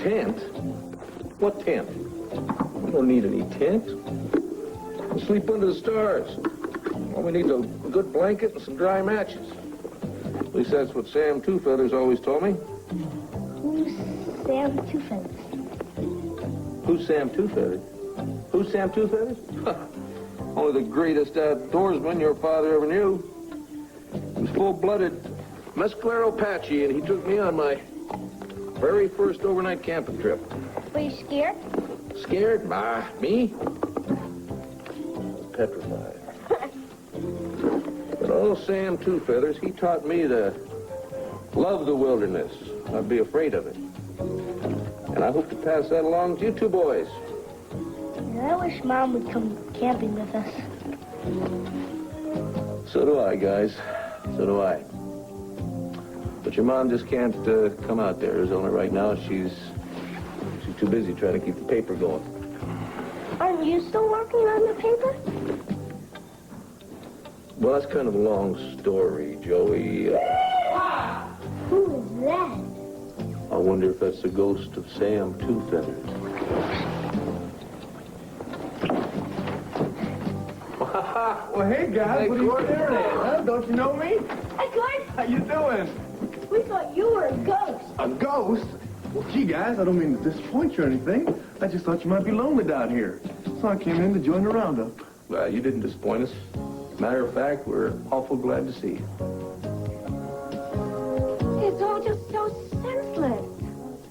tent? What tent? We don't need any tent. We'll sleep under the stars. All we need is a good blanket and some dry matches. At least that's what Sam Two Feathers always told me. Who's Sam Two Feathers? Who's Sam Two Feathers? Who's Sam Two Feathers? Only the greatest outdoorsman your father ever knew. He was full-blooded Mescalero Apache, and he took me on my very first overnight camping trip. Were you scared? Scared? Nah, me? Petrified. But old Sam Two Feathers, he taught me to love the wilderness, not be afraid of it. And I hope to pass that along to you two boys. I wish Mom would come camping with us. So do I, guys. So do I. But your mom just can't come out there, Arizona, right now. She's too busy trying to keep the paper going. Aren't you still working on the paper? Well, that's kind of a long story, Joey. Who is that? I wonder if that's the ghost of Sam Two Feathers. Well, hey, guys, what are you staring at, huh? Don't you know me? Hey, Gord. How you doing? We thought you were a ghost. A ghost? Well, gee, guys, I don't mean to disappoint you or anything. I just thought you might be lonely down here. So I came in to join the roundup. Well, you didn't disappoint us. Matter of fact, we're awful glad to see you. It's all just so senseless.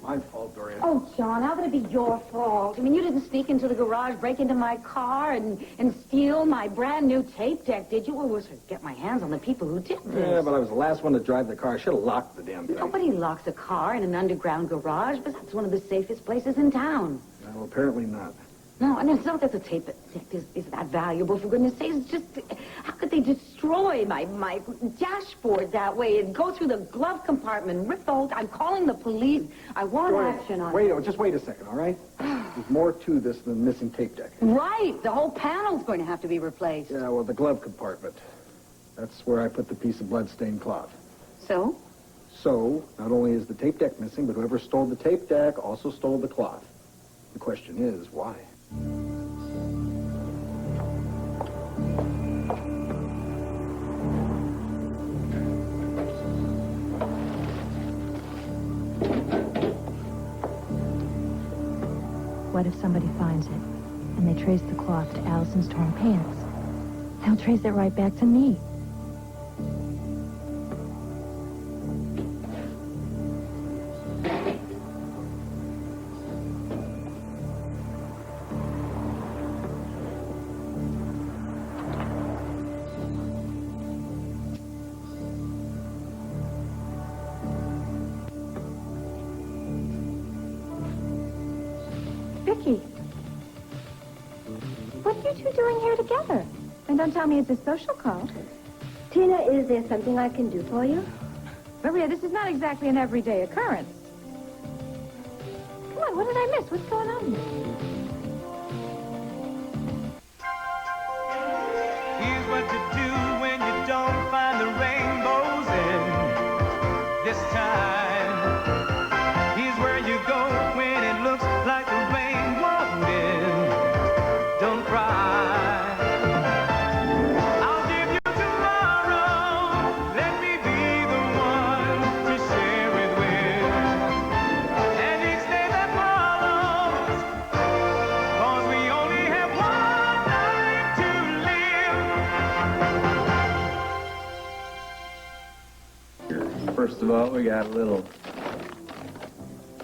My fault, Dorian. Oh, John, how could it be your fault? I mean, you didn't sneak into the garage, break into my car, and steal my brand new tape deck, did you? Well, it was to get my hands on the people who did this. Yeah, but I was the last one to drive the car. I should have locked the damn thing. Nobody locks a car in an underground garage, but that's one of the safest places in town. Well, apparently not. No, and it's not that the tape is that valuable, for goodness sakes. It's just, how could they destroy my dashboard that way and go through the glove compartment, rip the whole... I'm calling the police. I want action on it. Just wait a second, all right? There's more to this than the missing tape deck. Right. The whole panel's going to have to be replaced. Yeah, well, the glove compartment. That's where I put the piece of blood-stained cloth. So? So, not only is the tape deck missing, but whoever stole the tape deck also stole the cloth. The question is, why? What if somebody finds it, and they trace the cloth to Allison's torn pants? They'll trace it right back to me. Vicky, what are you two doing here together? And don't tell me it's a social call. Tina, is there something I can do for you? Maria, this is not exactly an everyday occurrence. Come on, what did I miss? What's going on here? Here's what to do when you don't find the rainbows in this time. Here's where you go when it looks like the rain won't end. Don't cry. I'll give you tomorrow. Let me be the one to share it with. And each day that follows, 'cause we only have one life to live. First of all, we got a little...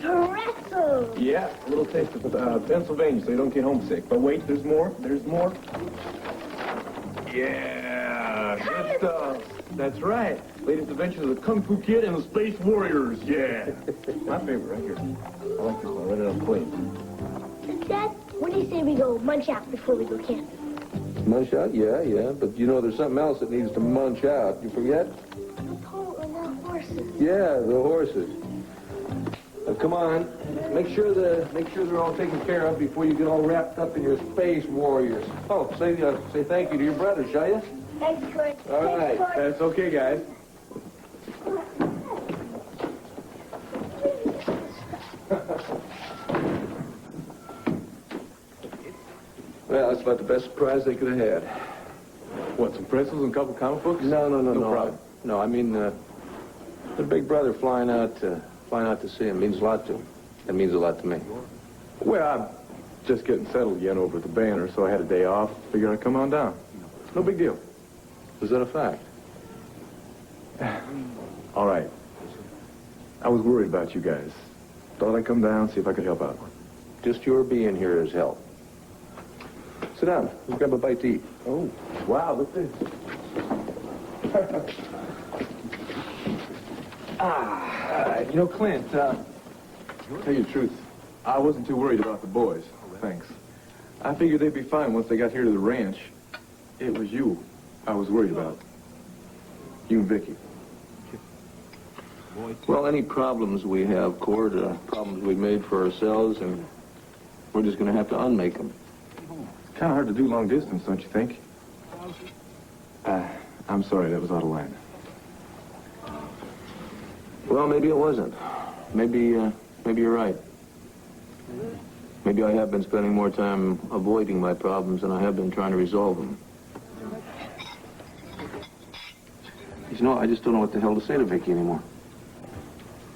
Pretzels! Yeah, a little taste of Pennsylvania so you don't get homesick. But wait, there's more. There's more. Yeah, good stuff. That's right. Latest adventures of the Kung Fu Kid and the Space Warriors. Yeah. My favorite right here. I like this one. Right on clean. Dad, what do you say we go munch out before we go camping? Munch out? Yeah. But you know there's something else that needs to munch out. You forget? The pole and the horses. Yeah, the horses. Come on. Make sure they're all taken care of before you get all wrapped up in your space warriors. Oh, say thank you to your brother, shall you? Thanks, Gord. All right. That's okay, guys. Well, that's about the best surprise they could have had. What, some pretzels and a couple comic books? No problem. No, I mean, the big brother flying out to see him means a lot to him. It means a lot to me. Well, I'm just getting settled again over at the Banner, so I had a day off. Figured I'd come on down. No big deal. Is that a fact? All right. I was worried about you guys. Thought I'd come down, see if I could help out. Just your being here is help. Sit down. Let's grab a bite to eat. Oh, wow, look at this. You know, Clint, tell you the truth, I wasn't too worried about the boys. Thanks. I figured they'd be fine once they got here to the ranch. It was you I was worried about. You and Vicky. Well, any problems we have, Cord, are problems we made for ourselves, and we're just going to have to unmake them. It's kind of hard to do long distance, don't you think? I'm sorry, that was out of line. Well, maybe it wasn't. Maybe you're right. Maybe I have been spending more time avoiding my problems than I have been trying to resolve them. You know, I just don't know what the hell to say to Vicky anymore.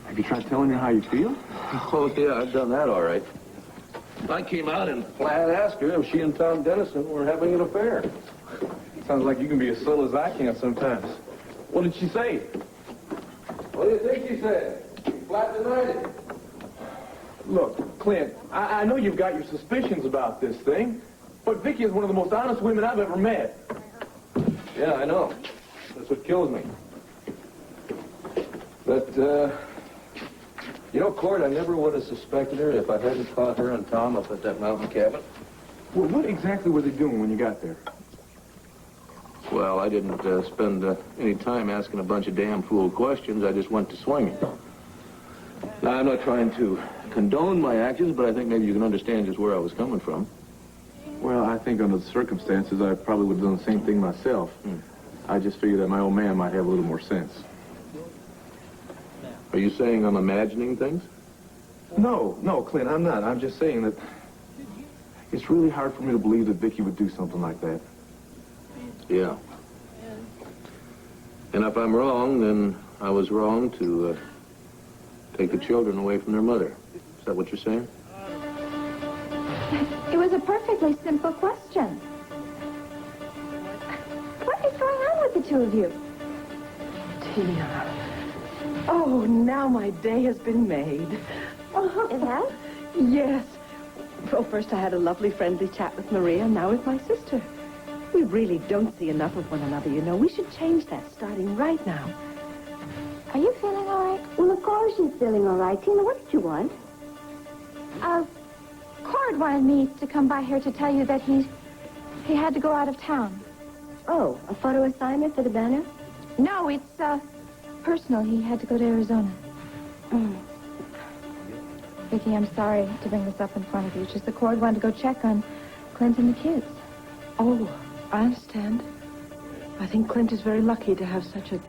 Have you tried telling her how you feel? Oh, yeah, I've done that all right. I came out and flat asked her if she and Tom Dennison were having an affair. Sounds like you can be as subtle as I can sometimes. What did she say? What do you think she said? She flat denied it. Look, Clint, I know you've got your suspicions about this thing, but Vicky is one of the most honest women I've ever met. Yeah, I know. That's what kills me. But, you know, Cord, I never would have suspected her if I hadn't caught her and Tom up at that mountain cabin. Well, what exactly were they doing when you got there? Well, I didn't spend any time asking a bunch of damn fool questions. I just went to swinging. Now, I'm not trying to condone my actions, but I think maybe you can understand just where I was coming from. Well, I think under the circumstances, I probably would have done the same thing myself. I just figured that my old man might have a little more sense. Are you saying I'm imagining things? No, Clint, I'm not. I'm just saying that it's really hard for me to believe that Vicky would do something like that. Yeah. And if I'm wrong, then I was wrong to take the children away from their mother. Is that what you're saying? It was a perfectly simple question. What is going on with the two of you? Tina. Oh, now my day has been made. It has? Yes. Well, first I had a lovely friendly chat with Maria, and now with my sister. We really don't see enough of one another, you know. We should change that starting right now. Are you feeling all right? Well, of course she's feeling all right. Tina, what did you want? Cord wanted me to come by here to tell you that he had to go out of town. Oh, a photo assignment for the Banner? No, it's, personal. He had to go to Arizona. Vicki, I'm sorry to bring this up in front of you. It's just the Cord wanted to go check on Clint and the kids. Oh, I understand. I think Clint is very lucky to have such a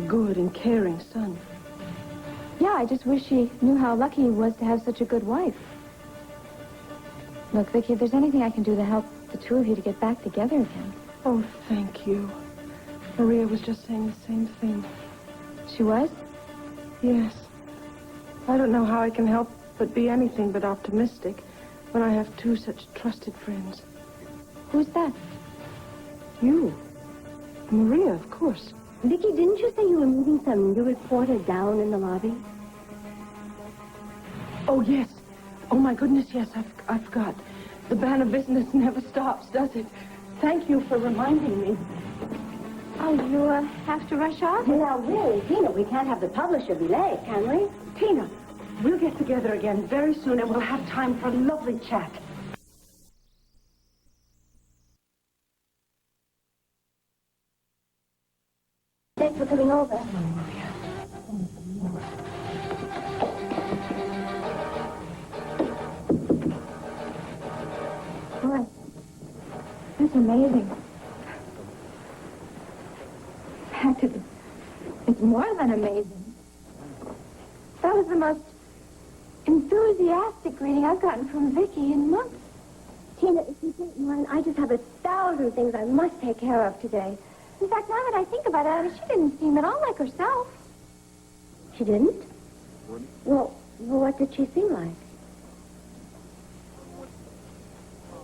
good and caring son. Yeah, I just wish he knew how lucky he was to have such a good wife. Look, Vicki, if there's anything I can do to help the two of you to get back together again. Oh, thank you. Maria was just saying the same thing. She was? Yes. I don't know how I can help but be anything but optimistic when I have two such trusted friends. Who's that? You. Maria, of course. Vicky, didn't you say you were meeting some new reporter down in the lobby? Oh, yes. Oh, my goodness, yes, I forgot. The Banner business never stops, does it? Thank you for reminding me. Oh, you have to rush off? Now, really, Tina, we can't have the publisher be late, can we? Tina, we'll get together again very soon, and we'll have time for a lovely chat. Thanks for coming over. Boy, that's amazing. In fact, it's more than amazing. That was the most enthusiastic greeting I've gotten from Vicky in months. Tina, if you don't mind, I just have 1,000 things I must take care of today. In fact, now that I think about it, she didn't seem at all like herself. She didn't? Well, what did she seem like?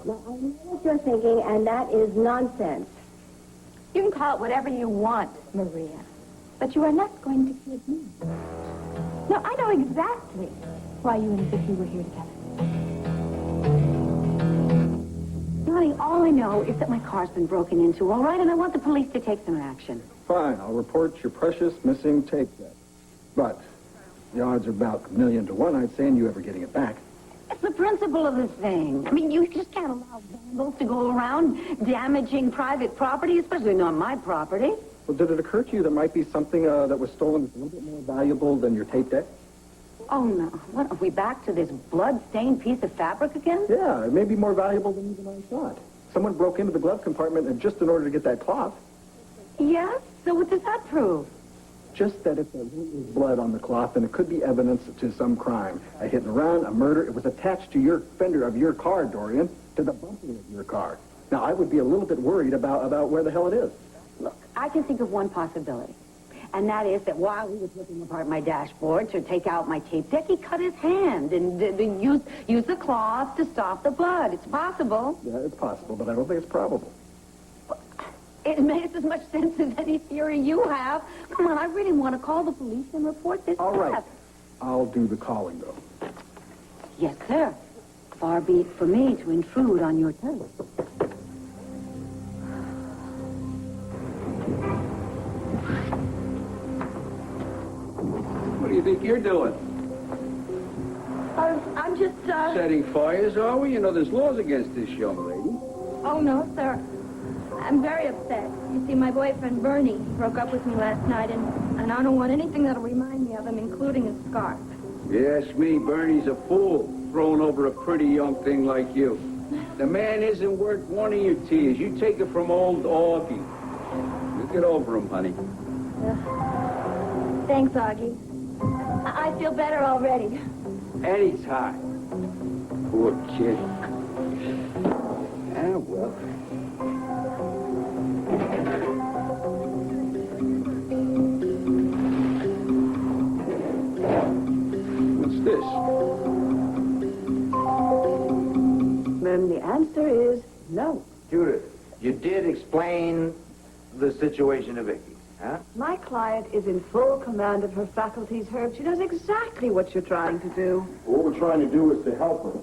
Well, I know what you're thinking, and that is nonsense. You can call it whatever you want, Maria. But you are not going to kid me. No, I know exactly why you and Vicky were here together. Darling, all I know is that my car's been broken into, all right? And I want the police to take some action. Fine, I'll report your precious missing tape deck. But the odds are about 1,000,000 to 1, I'd say, in you ever getting it back. It's the principle of the thing. I mean, you just can't allow vandals to go around damaging private property, especially not my property. Well, did it occur to you there might be something that was stolen that's a little bit more valuable than your tape deck? Oh, no. What, are we back to this blood-stained piece of fabric again? Yeah, it may be more valuable than even I thought. Someone broke into the glove compartment and just in order to get that cloth. Yes? So what does that prove? Just that if there was blood on the cloth, then it could be evidence to some crime. A hit and run, a murder. It was attached to your fender of your car, Dorian, to the bumper of your car. Now, I would be a little bit worried about where the hell it is. Look, I can think of one possibility. And that is that while he was ripping apart my dashboard to take out my tape deck, he cut his hand and used the cloth to stop the blood. It's possible. Yeah, it's possible, but I don't think it's probable. It makes as much sense as any theory you have. Come on, I really want to call the police and report this. All right. theft. I'll do the calling, though. Yes, sir. Far be it for me to intrude on your turf. What do you think you're doing? I'm just, Setting fires, are we? You know, there's laws against this, young lady. Oh, no, sir. I'm very upset. You see, my boyfriend, Bernie, broke up with me last night, and I don't want anything that'll remind me of him, including his scarf. Yes, me, Bernie's a fool, throwing over a pretty young thing like you. The man isn't worth one of your tears. You take it from old Augie. You get over him, honey. Thanks, Augie. I feel better already. Anytime. Poor kid. Ah, well. What's this? Then the answer is no. Judith, you did explain the situation to Vicky, huh? My client is in full command of her faculties, Herb. She knows exactly what you're trying to do. What we're trying to do is to help her.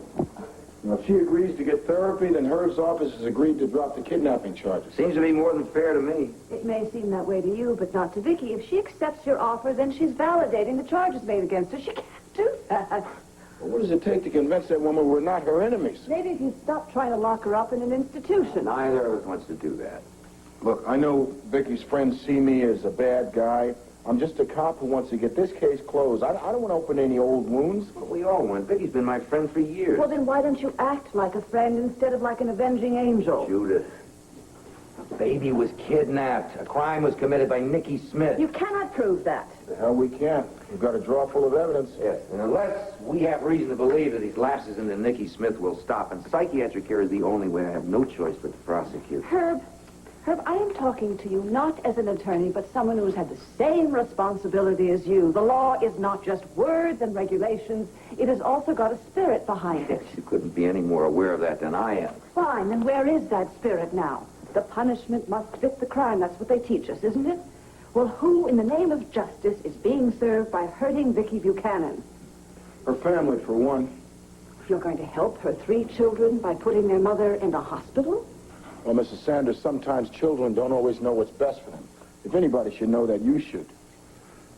Now, if she agrees to get therapy, then Herb's office has agreed to drop the kidnapping charges. Seems to be more than fair to me. It may seem that way to you, but not to Vicky. If she accepts your offer, then she's validating the charges made against her. She can't do that. Well, what does it take to convince that woman we're not her enemies? Maybe if you stop trying to lock her up in an institution. Neither of us wants to do that. Look, I know Vicky's friends see me as a bad guy. I'm just a cop who wants to get this case closed. I don't want to open any old wounds. But we all want. Vicky's been my friend for years. Well, then why don't you act like a friend instead of like an avenging angel? Judith, a baby was kidnapped. A crime was committed by Nicky Smith. You cannot prove that. The hell we can't. We've got a drawer full of evidence. Yes, and unless we have reason to believe that these lapses into Nicky Smith will stop, and psychiatric care is the only way, I have no choice but to prosecute. Herb, I am talking to you not as an attorney, but someone who's had the same responsibility as you. The law is not just words and regulations. It has also got a spirit behind it. You couldn't be any more aware of that than I am. Fine, then where is that spirit now? The punishment must fit the crime. That's what they teach us, isn't it? Well, who in the name of justice is being served by hurting Vicky Buchanan? Her family, for one. You're going to help her 3 children by putting their mother in the hospital? Well, Mrs. Sanders, sometimes children don't always know what's best for them. If anybody should know that, you should.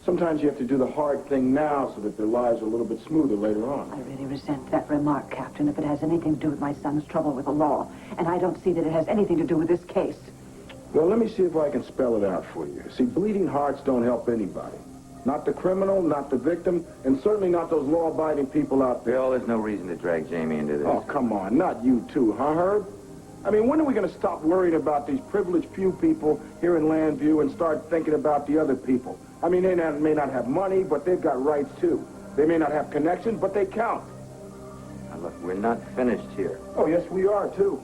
Sometimes you have to do the hard thing now so that their lives are a little bit smoother later on. I really resent that remark, Captain, if it has anything to do with my son's trouble with the law. And I don't see that it has anything to do with this case. Well, let me see if I can spell it out for you. See, bleeding hearts don't help anybody. Not the criminal, not the victim, and certainly not those law-abiding people out there. Bill, there's no reason to drag Jamie into this. Oh, come on. Not you too, huh, Herb? I mean, when are we going to stop worrying about these privileged few people here in Landview and start thinking about the other people? I mean, they may not have money, but they've got rights, too. They may not have connections, but they count. Now, look, we're not finished here. Oh, yes, we are, too.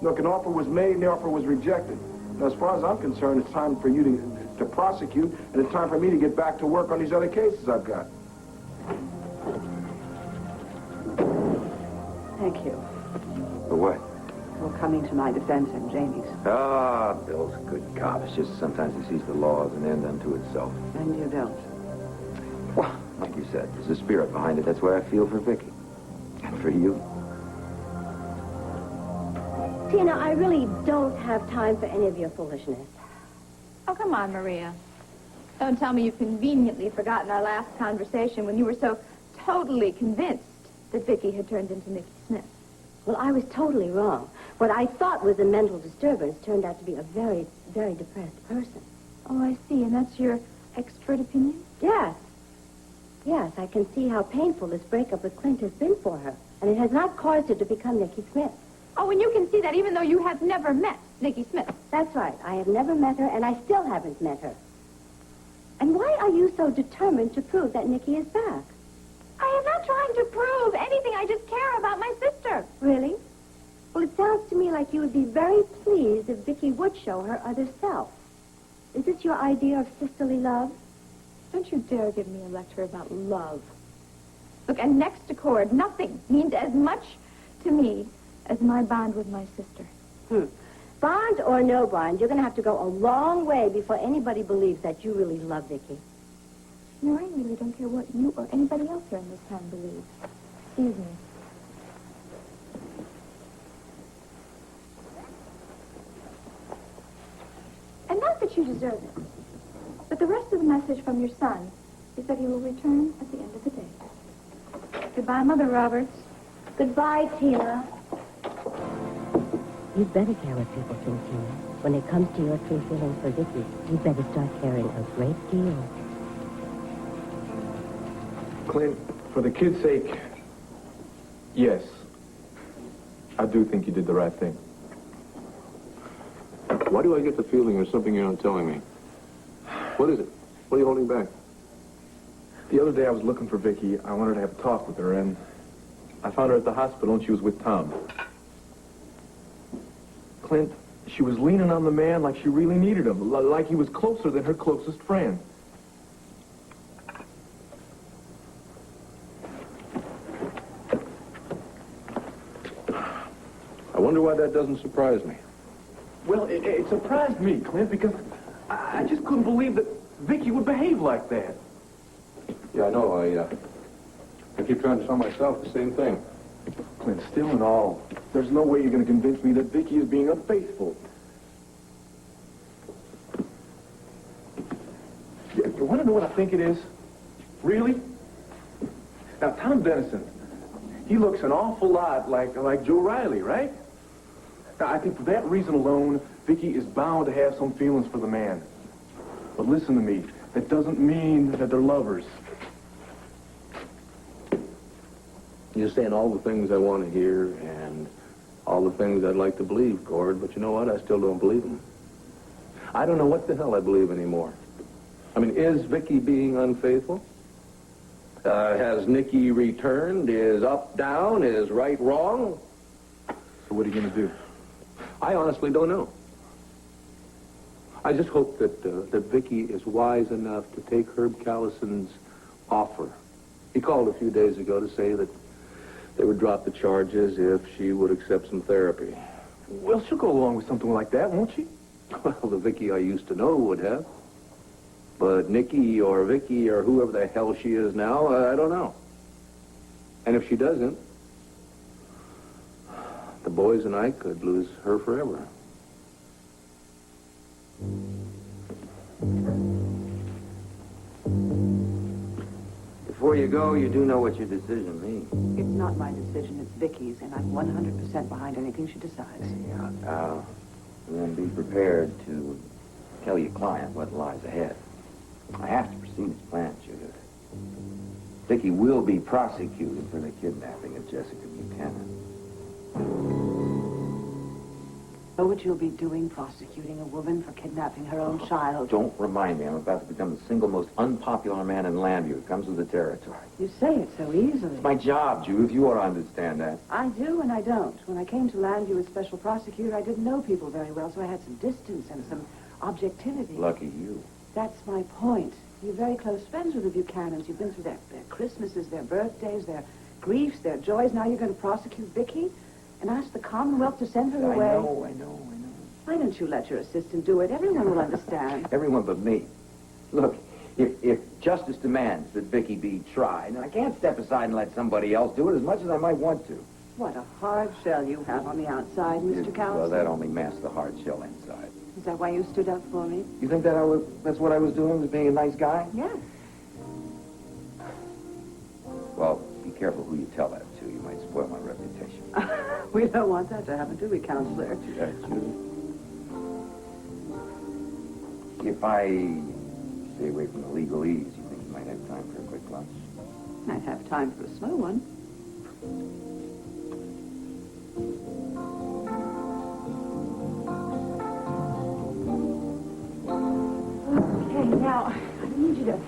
Look, an offer was made and the offer was rejected. Now, as far as I'm concerned, it's time for you to prosecute, and it's time for me to get back to work on these other cases I've got. Thank you For what? for coming to my defense and Jamie's. Ah, Bill's a good cop. It's just sometimes he sees the law as an end unto itself. And you don't. Well, like you said, there's a spirit behind it. That's why I feel for Vicky. And for you. Tina, I really don't have time for any of your foolishness. Oh, come on, Maria. Don't tell me you've conveniently forgotten our last conversation when you were so totally convinced that Vicky had turned into Nicky Smith. Well, I was totally wrong. What I thought was a mental disturbance turned out to be a very, very depressed person. Oh, I see. And that's your expert opinion? Yes. Yes, I can see how painful this breakup with Clint has been for her. And it has not caused her to become Nicky Smith. Oh, and you can see that even though you have never met Nicky Smith. That's right. I have never met her, and I still haven't met her. And why are you so determined to prove that Nicky is back? I am not trying to prove anything. I just care about my sister. Really? Well, it sounds to me like you would be very pleased if Vicky would show her other self. Is this your idea of sisterly love? Don't you dare give me a lecture about love. Look, and next to Cord, nothing means as much to me as my bond with my sister. Bond or no bond, you're going to have to go a long way before anybody believes that you really love Vicky. No, I really don't care what you or anybody else here in this town believes. Excuse me. And not that you deserve it, but the rest of the message from your son is that he will return at the end of the day. Goodbye, Mother Roberts. Goodbye, Tina. You'd better care what people think, Tina. When it comes to your true feelings for Vicky, you'd better start caring a great deal. Clint, for the kid's sake, yes, I do think you did the right thing. Why do I get the feeling there's something you're not telling me? What is it? What are you holding back? The other day I was looking for Vicky. I wanted to have a talk with her, and I found her at the hospital, and she was with Tom. Clint, she was leaning on the man like she really needed him, like he was closer than her closest friend. I wonder why that doesn't surprise me. Well, it surprised me, Clint, because I just couldn't believe that Vicky would behave like that. Yeah, I know. I keep trying to tell myself the same thing. Clint, still and all, there's no way you're going to convince me that Vicky is being unfaithful. You want to know what I think it is? Really? Now, Tom Dennison, he looks an awful lot like Joe Riley, right? Now, I think for that reason alone, Vicky is bound to have some feelings for the man. But listen to me, that doesn't mean that they're lovers. You're saying all the things I want to hear and all the things I'd like to believe, Gord, but you know what? I still don't believe them. I don't know what the hell I believe anymore. I mean, is Vicky being unfaithful? Has Nicky returned? Is up down? Is right wrong? So what are you going to do? I honestly don't know. I just hope that Vicky is wise enough to take Herb Callison's offer. He called a few days ago to say that they would drop the charges if she would accept some therapy. Well, she'll go along with something like that, won't she? Well, the Vicky I used to know would have. But Nicky or Vicky or whoever the hell she is now, I don't know. And if she doesn't, the boys and I could lose her forever. Before you go, you do know what your decision means. It's not my decision, it's Vicky's, and I'm 100% behind anything she decides. Yeah, then be prepared to tell your client what lies ahead. I have to proceed as planned, Judith. Vicky will be prosecuted for the kidnapping of Jessica Buchanan. know what you'll be doing prosecuting a woman for kidnapping her own child. Don't remind me. I'm about to become the single most unpopular man in Landview. It comes with the territory. You say it so easily. It's my job, Judith. You ought to understand that. I do and I don't. When I came to Landview as special prosecutor, I didn't know people very well, so I had some distance and some objectivity. Lucky you. That's my point. You're very close friends with the Buchanans. You've been through their Christmases, their birthdays, their griefs, their joys. Now you're going to prosecute Vicky and ask the Commonwealth to send her away. I know. Why don't you let your assistant do it? Everyone will understand. Everyone but me. Look, if justice demands that Vicky be tried, I can't step aside and let somebody else do it as much as I might want to. What a hard shell you have on the outside, Mr. Cowles. Well, that only masks the hard shell inside. Is that why you stood up for me? You think that's what I was doing, was being a nice guy? Yes. Well, be careful who you tell that to. You might spoil my reputation. We don't want that to happen, do we, Counselor? Yeah, Judith. If I stay away from the legalese, you think you might have time for a quick lunch? I'd have time for a slow one. Okay, now, I need you to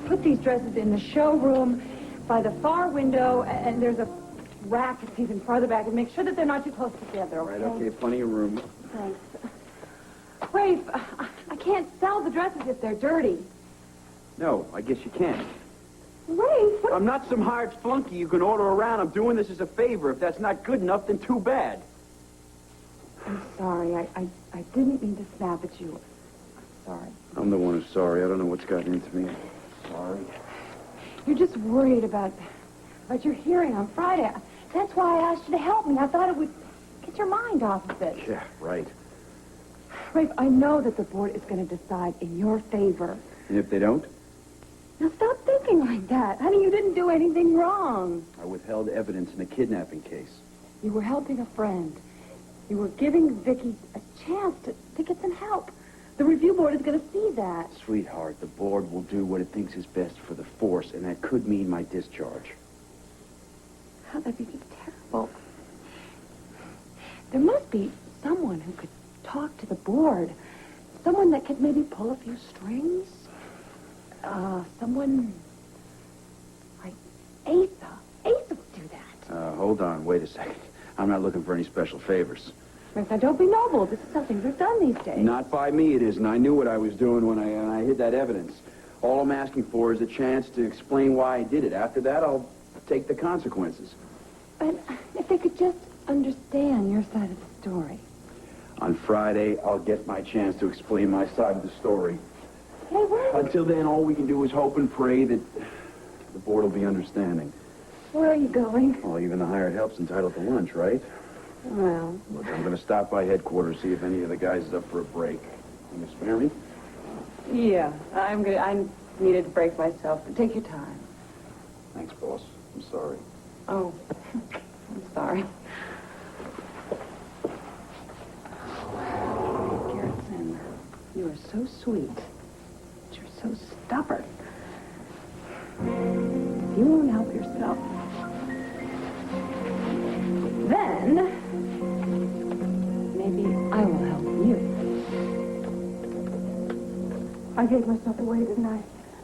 put these dresses in the showroom by the far window, and there's a rack that's even farther back, and make sure that they're not too close together, okay? Right, okay, plenty of room. Thanks. Rafe, I can't sell the dresses if they're dirty. No, I guess you can't. Rafe, what? I'm not some hired flunky you can order around. I'm doing this as a favor. If that's not good enough, then too bad. I'm sorry. I didn't mean to snap at you. I'm sorry. I'm the one who's sorry. I don't know what's gotten into me. Sorry. You're just worried about your hearing on Friday. That's why I asked you to help me. I thought it would get your mind off of it. Yeah, right. Rafe, I know that the board is going to decide in your favor. And if they don't? Now stop thinking like that. Honey, you didn't do anything wrong. I withheld evidence in a kidnapping case. You were helping a friend. You were giving Vicky a chance to get some help. The review board is going to see that. Sweetheart, the board will do what it thinks is best for the force, and that could mean my discharge. Oh, that'd be just terrible. There must be someone who could talk to the board. Someone that could maybe pull a few strings. Someone like Asa. Asa would do that. Hold on, wait a second. I'm not looking for any special favors. Now, don't be noble. This is something we've done these days. Not by me, it is, and I knew what I was doing when I hid that evidence. All I'm asking for is a chance to explain why I did it. After that, I'll take the consequences. But if they could just understand your side of the story. On Friday, I'll get my chance to explain my side of the story. Hey, where Until then, all we can do is hope and pray that the board will be understanding. are you going? Well, even the hired help's entitled to lunch, right? Well, Look, I'm going to stop by headquarters, see if any of the guys is up for a break. Can you spare me? Yeah, I needed to break myself. But take your time. Thanks, boss. I'm sorry. Oh, I'm sorry. Garrison, you are so sweet. But you're so stubborn. If you won't help yourself, then maybe I will help you. I gave myself away, didn't I?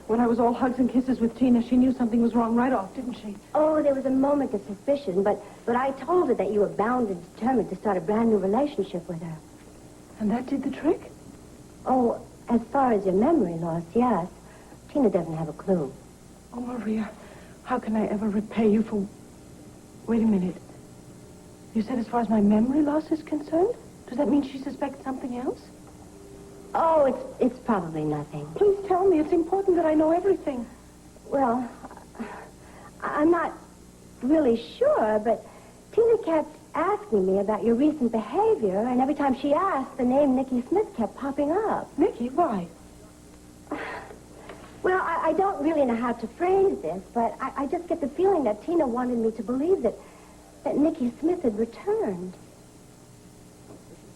When I was all hugs and kisses with Tina, she knew something was wrong right off, didn't she? Oh, there was a moment of suspicion, but I told her that you were bound and determined to start a brand new relationship with her. And that did the trick? Oh, as far as your memory loss, yes. Tina doesn't have a clue. Oh, Maria, how can I ever repay you for... Wait a minute. You said as far as my memory loss is concerned? Does that mean she suspects something else? Oh, it's probably nothing. Please tell me. It's important that I know everything. Well, I'm not really sure, but Tina kept asking me about your recent behavior, and every time she asked, the name Nicky Smith kept popping up. Nicky, why? Well, I don't really know how to phrase this, but I just get the feeling that Tina wanted me to believe that Nicky Smith had returned.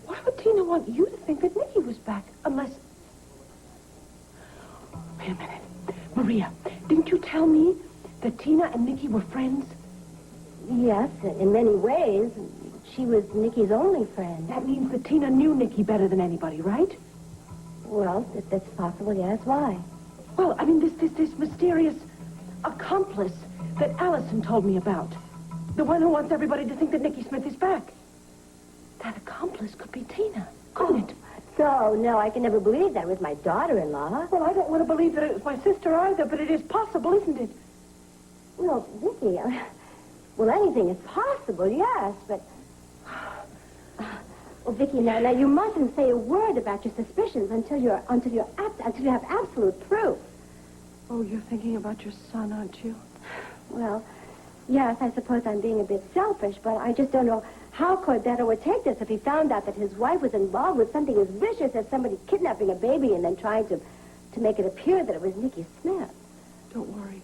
Why would Tina want you to think that Nicky was back? Unless... Wait a minute. Maria, didn't you tell me that Tina and Nicky were friends? Yes, in many ways. she was Nikki's only friend. That means that Tina knew Nicky better than anybody, right? Well, that's possible, yes. Why? Well, I mean, this mysterious accomplice that Allison told me about. The one who wants everybody to think that Nicky Smith is back. That accomplice could be Tina, couldn't it? No, I can never believe that was my daughter-in-law. Well, I don't want to believe that it was my sister either, but it is possible, isn't it? Well, Vicky, well, anything is possible, yes, but... Well, Vicky, now you mustn't say a word about your suspicions until you have absolute proof. Oh, you're thinking about your son, aren't you? Well, yes, I suppose I'm being a bit selfish, but I just don't know how Cordetto would take this if he found out that his wife was involved with something as vicious as somebody kidnapping a baby and then trying to make it appear that it was Nicky Smith. Don't worry.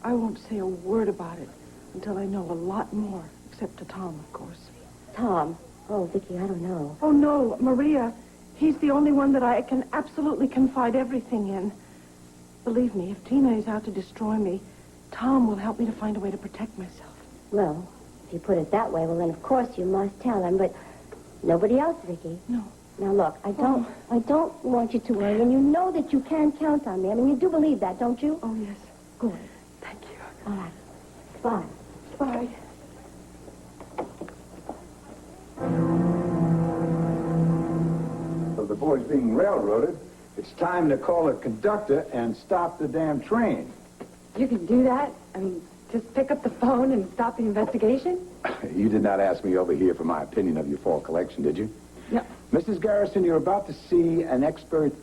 I won't say a word about it until I know a lot more, except to Tom, of course. Tom? Oh, Vicky, I don't know. Oh, no, Maria. He's the only one that I can absolutely confide everything in. Believe me, if Tina is out to destroy me, Tom will help me to find a way to protect myself. Well, if you put it that way, well, then, of course, you must tell him, but nobody else, Vicky. No. Now, look, I don't want you to worry, and you know that you can count on me. I mean, you do believe that, don't you? Oh, yes. Good. Thank you. All right. Bye. Bye. Of the boys being railroaded, it's time to call a conductor and stop the damn train. You can do that? I mean, just pick up the phone and stop the investigation? You did not ask me over here for my opinion of your fall collection, did you? No. Mrs. Garrison, you're about to see an expert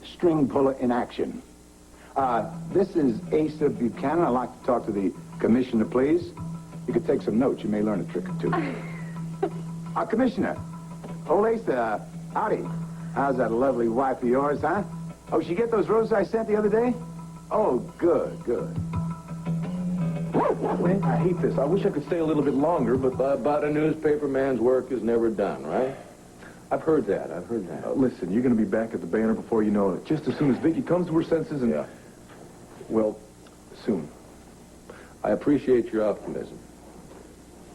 string puller in action. This is Asa Buchanan. I'd like to talk to the commissioner, please. You could take some notes. You may learn a trick or two. Commissioner. Old Asa, howdy. How's that lovely wife of yours, huh? Oh, she get those roses I sent the other day? Oh, good. Clint, I hate this. I wish I could stay a little bit longer, but about a newspaper man's work is never done, right? I've heard that. Listen, you're going to be back at the Banner before you know it. Just as soon as Vicky comes to her senses and... Yeah. Well, soon. I appreciate your optimism.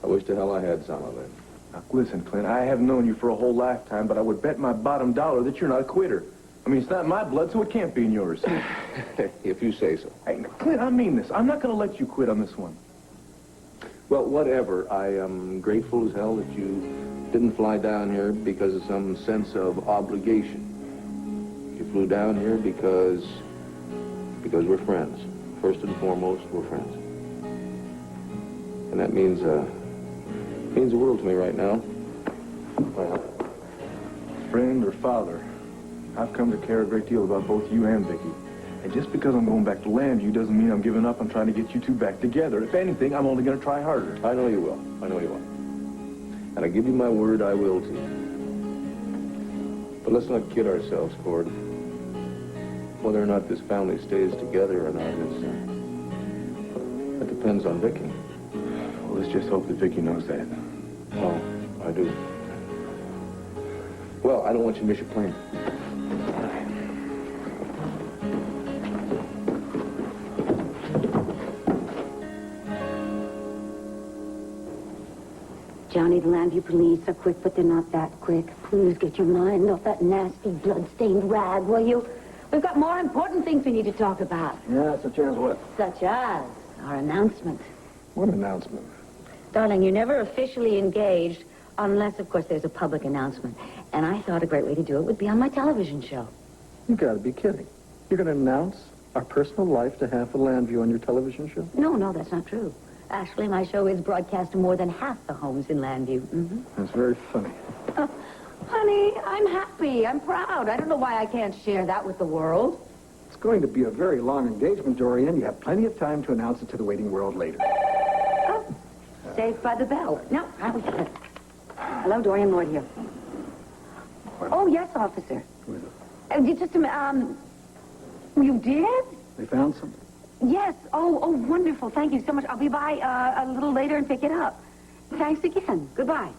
I wish to hell I had some of it. Now, listen, Clint, I have known you for a whole lifetime, but I would bet my bottom dollar that you're not a quitter. I mean, it's not my blood, so it can't be in yours. If you say so. Hey, Clint, I mean this. I'm not going to let you quit on this one. Well, whatever. I am grateful as hell that you didn't fly down here because of some sense of obligation. You flew down here because we're friends. First and foremost, we're friends. And that means the world to me right now. Well, Friend or father, I've come to care a great deal about both you and Vicky. And just because I'm going back to Landview doesn't mean I'm giving up on trying to get you two back together. If anything, I'm only going to try harder. I know you will. And I give you my word, I will too. But let's not kid ourselves, Cord. Whether or not this family stays together or not that depends on Vicky. Well, let's just hope that Vicky knows that. Oh, I do. Well, I don't want you to miss your plane. Johnny, the Landview police are quick, but they're not that quick. Please get your mind off that nasty, blood-stained rag, will you? We've got more important things we need to talk about. Yeah, such as what? Such as our announcement. What announcement? Darling, you're never officially engaged unless, of course, there's a public announcement. And I thought a great way to do it would be on my television show. You gotta be kidding. You're gonna announce our personal life to half of Landview on your television show? No, that's not true. Actually, my show is broadcast to more than half the homes in Landview. Mm-hmm. That's very funny. Oh, honey, I'm happy. I'm proud. I don't know why I can't share that with the world. It's going to be a very long engagement, Dorian. You have plenty of time to announce it to the waiting world later. Oh, saved by the bell. No, I was... Hello, Dorian Lloyd here. What? Oh, yes, officer. Who is it? Just a minute. You did? They found something? Yes. Oh, wonderful. Thank you so much. I'll be by a little later and pick it up. Thanks again. Goodbye.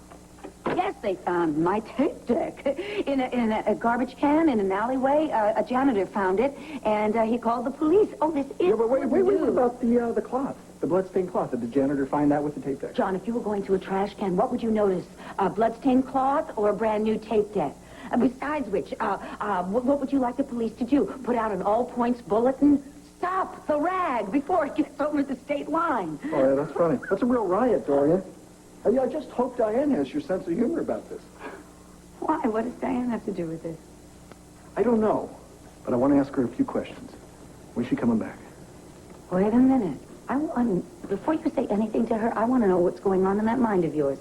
Yes, they found my tape deck in a garbage can in an alleyway. A janitor found it, and he called the police. Oh, this is Yeah, but wait, good what news. about the cloth? The bloodstained cloth. Did the janitor find that with the tape deck? John, if you were going to a trash can, what would you notice? A bloodstained cloth or a brand new tape deck? Besides which, what would you like the police to do? Put out an all-points bulletin? Stop the rag before it gets over the state line. Oh, yeah, that's funny. That's a real riot, Dorian. I just hope Diane has your sense of humor about this. Why? What does Diane have to do with this? I don't know, but I want to ask her a few questions. When's she coming back? Wait a minute. Before you say anything to her, I want to know what's going on in that mind of yours.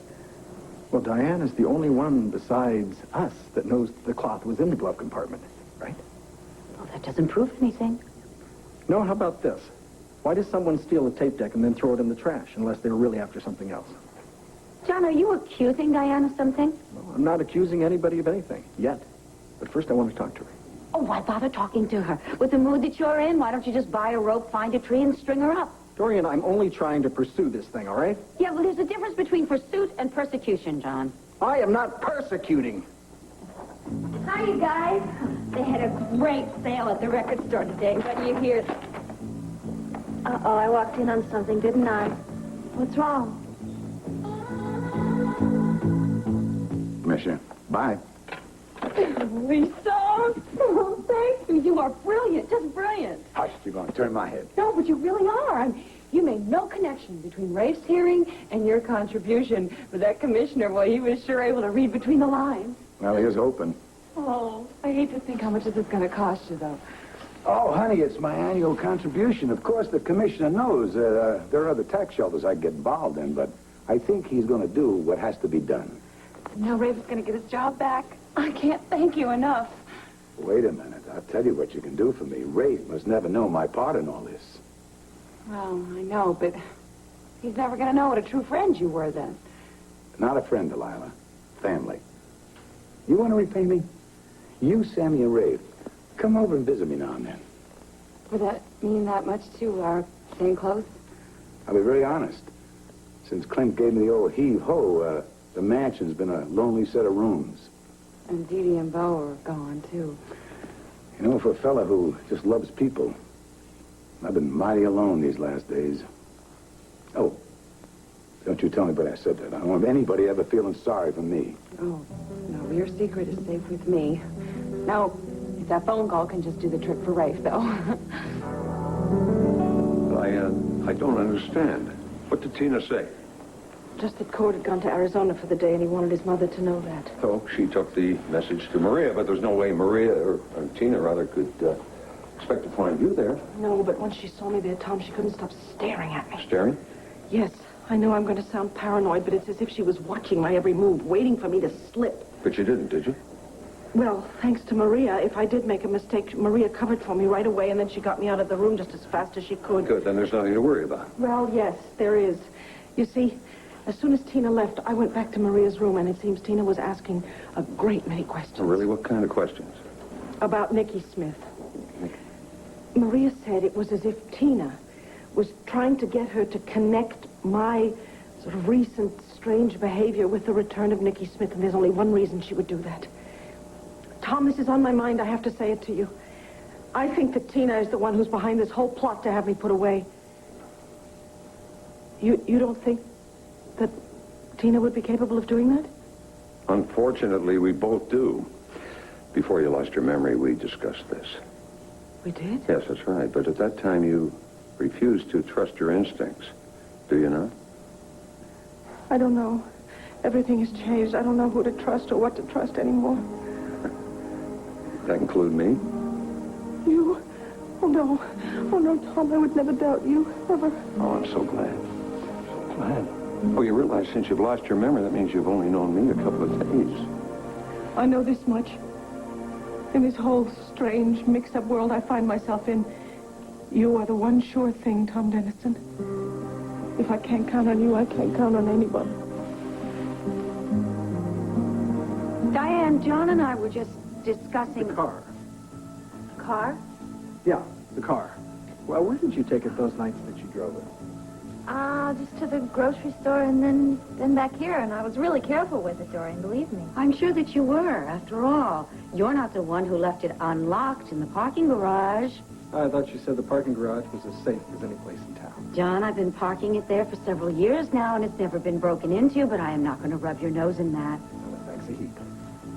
Well, Diane is the only one besides us that knows the cloth was in the glove compartment, right? Well, that doesn't prove anything. No, how about this? Why does someone steal a tape deck and then throw it in the trash unless they were really after something else? John, are you accusing Diane of something? Well, I'm not accusing anybody of anything, yet. But first I want to talk to her. Oh, why bother talking to her? With the mood that you're in, why don't you just buy a rope, find a tree, and string her up? Dorian, I'm only trying to pursue this thing, all right? Yeah, well, there's a difference between pursuit and persecution, John. I am not persecuting. Hi, you guys. They had a great sale at the record store today. What do you hear? Uh-oh, I walked in on something, didn't I? What's wrong? Commissioner, bye. Lisa! Oh, thank you. You are brilliant, just brilliant. Hush, you're going to turn my head. No, but you really are. You made no connection between Rafe's hearing and your contribution. But that commissioner, well, he was sure able to read between the lines. Well, here's hoping. Oh, I hate to think how much this is going to cost you, though. Oh, honey, it's my annual contribution. Of course, the commissioner knows there are other tax shelters I get involved in, but I think he's going to do what has to be done. Now Rafe is going to get his job back. I can't thank you enough. Wait a minute. I'll tell you what you can do for me. Rafe must never know my part in all this. Well, I know, but he's never going to know what a true friend you were then. Not a friend, Delilah. Family. You want to repay me? You, Sammy, and Rafe, come over and visit me now and then. Would that mean that much to our staying close? I'll be very honest. Since Clint gave me the old heave-ho, the mansion's been a lonely set of rooms. And Dee Dee and Bo are gone, too. You know, for a fella who just loves people, I've been mighty alone these last days. Oh, don't you tell anybody I said that. I don't want anybody ever feeling sorry for me. Oh, no, your secret is safe with me. Now, if that phone call can just do the trick for Rafe, though. I don't understand. What did Tina say? Just that Cord had gone to Arizona for the day, and he wanted his mother to know that. So she took the message to Maria, but there's no way Maria, or Tina, rather, could expect to find you there. No, but once she saw me there, Tom, she couldn't stop staring at me. Staring? Yes, I know I'm going to sound paranoid, but it's as if she was watching my every move, waiting for me to slip. But you didn't, did you? Well, thanks to Maria, if I did make a mistake, Maria covered for me right away, and then she got me out of the room just as fast as she could. Good, then there's nothing to worry about. Well, yes, there is. You see, as soon as Tina left, I went back to Maria's room, and it seems Tina was asking a great many questions. Oh, really? What kind of questions? About Nicky Smith. Maria said it was as if Tina was trying to get her to connect my sort of recent strange behavior with the return of Nicky Smith, and there's only one reason she would do that. Tom, this is on my mind. I have to say it to you. I think that Tina is the one who's behind this whole plot to have me put away. You don't think that Tina would be capable of doing that? Unfortunately, we both do. Before you lost your memory, we discussed this. We did? Yes, that's right. But at that time, you refused to trust your instincts. Do you not? I don't know. Everything has changed. I don't know who to trust or what to trust anymore. That include me? You? Oh, no. Oh, no, Tom, I would never doubt you, ever. Oh, I'm so glad. So glad. Oh, you realize since you've lost your memory, that means you've only known me a couple of days. I know this much. In this whole strange, mixed-up world I find myself in, you are the one sure thing, Tom Dennison. If I can't count on you, I can't count on anybody. Diane, John and I were just discussing... The car. Car? Yeah, the car. Well, where did you take it those nights that you drove it? Just to the grocery store and then back here, and I was really careful with it, Dorian, believe me. I'm sure that you were, after all. You're not the one who left it unlocked in the parking garage. I thought you said the parking garage was as safe as any place in town. John, I've been parking it there for several years now, and it's never been broken into, but I am not going to rub your nose in that. Well, thanks a heap.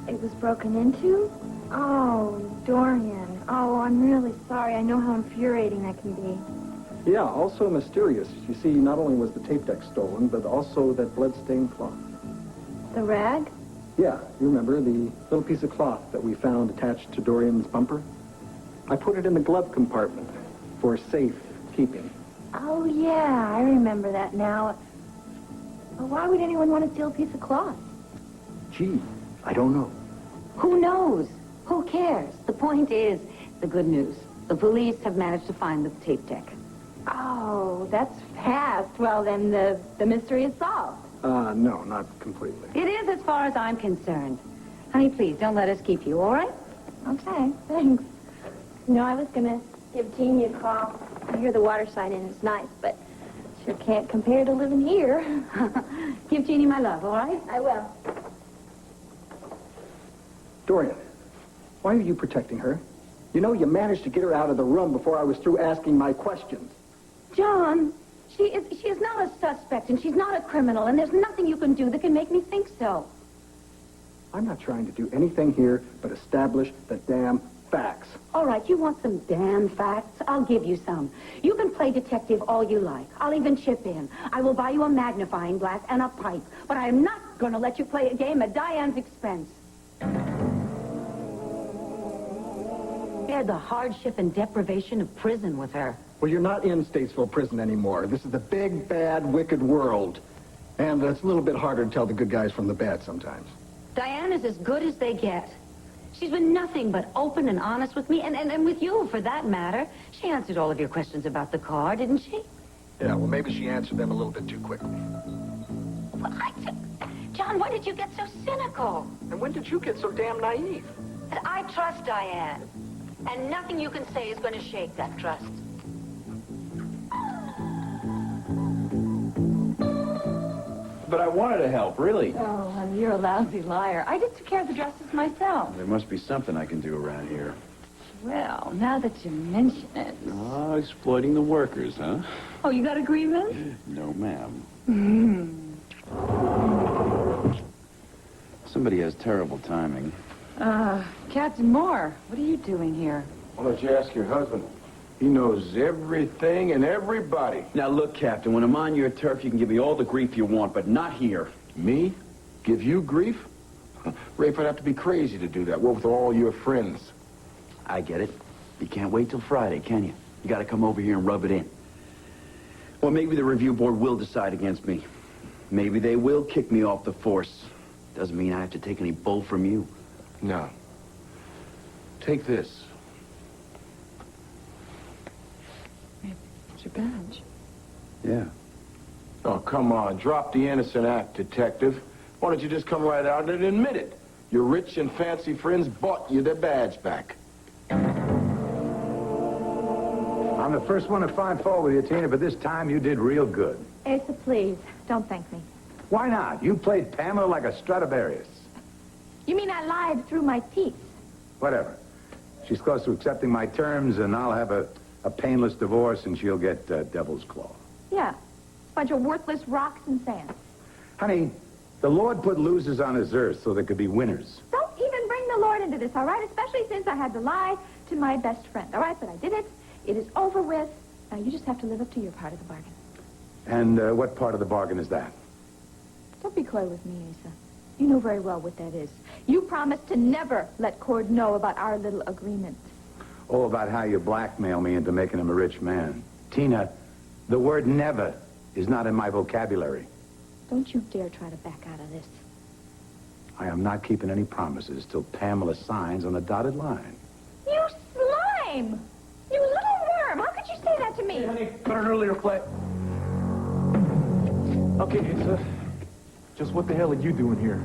It was broken into? Oh, Dorian. Oh, I'm really sorry. I know how infuriating that can be. Yeah, also mysterious. You see, not only was the tape deck stolen, but also that blood-stained cloth. The rag? Yeah, you remember the little piece of cloth that we found attached to Dorian's bumper? I put it in the glove compartment for safe keeping. Oh, yeah, I remember that now. Well, why would anyone want to steal a piece of cloth? Gee, I don't know. Who knows? Who cares? The point is, the good news. The police have managed to find the tape deck. Oh, that's fast. Well, then the mystery is solved. No, not completely. It is as far as I'm concerned. Honey, please, don't let us keep you, all right? Okay, thanks. You know, I was going to give Jeannie a call. I hear the water side inn is nice, but sure can't compare to living here. Give Jeannie my love, all right? I will. Dorian, why are you protecting her? You know, you managed to get her out of the room before I was through asking my questions. John, she is not a suspect, and she's not a criminal, and there's nothing you can do that can make me think so. I'm not trying to do anything here but establish the damn facts. All right, you want some damn facts? I'll give you some. You can play detective all you like. I'll even chip in. I will buy you a magnifying glass and a pipe, but I am not going to let you play a game at Diane's expense. Bear the hardship and deprivation of prison with her. Well, you're not in Statesville Prison anymore. This is the big, bad, wicked world. And it's a little bit harder to tell the good guys from the bad sometimes. Diane is as good as they get. She's been nothing but open and honest with me, and with you, for that matter. She answered all of your questions about the car, didn't she? Yeah, well, maybe she answered them a little bit too quickly. Well, John, why did you get so cynical? And when did you get so damn naive? And I trust Diane. And nothing you can say is going to shake that trust. But I wanted to help, really. Oh, honey, you're a lousy liar. I just took care of the dresses myself. There must be something I can do around here. Well, now that you mention it. Oh, exploiting the workers, huh? Oh, you got a grievance? No, ma'am. Somebody has terrible timing. Captain Moore, what are you doing here? Why don't you ask your husband? He knows everything and everybody. Now, look, Captain, when I'm on your turf, you can give me all the grief you want, but not here. Me? Give you grief? Rafe, I'd have to be crazy to do that. What with all your friends? I get it. You can't wait till Friday, can you? You got to come over here and rub it in. Well, maybe the review board will decide against me. Maybe they will kick me off the force. Doesn't mean I have to take any bull from you. No. Take this. It's your badge. Yeah. Oh, come on. Drop the innocent act, detective. Why don't you just come right out and admit it? Your rich and fancy friends bought you their badge back. I'm the first one to find fault with you, Tina, but this time you did real good. Asa, please, don't thank me. Why not? You played Pamela like a Stradivarius. You mean I lied through my teeth? Whatever. She's close to accepting my terms, and I'll have a painless divorce, and she'll get devil's claw. Yeah. Bunch of worthless rocks and sand. Honey, the Lord put losers on his earth so there could be winners. Don't even bring the Lord into this, all right? Especially since I had to lie to my best friend, all right? But I did it. It is over with. Now you just have to live up to your part of the bargain. And what part of the bargain is that? Don't be coy with me, Asa. You know very well what that is. You promised to never let Cord know about our little agreement. All about how you blackmail me into making him a rich man. Tina, the word never is not in my vocabulary. Don't you dare try to back out of this. I am not keeping any promises till Pamela signs on the dotted line. You slime! You little worm! How could you say that to me? Hey, honey, got an earlier flight. Okay, Asa. Just what the hell are you doing here?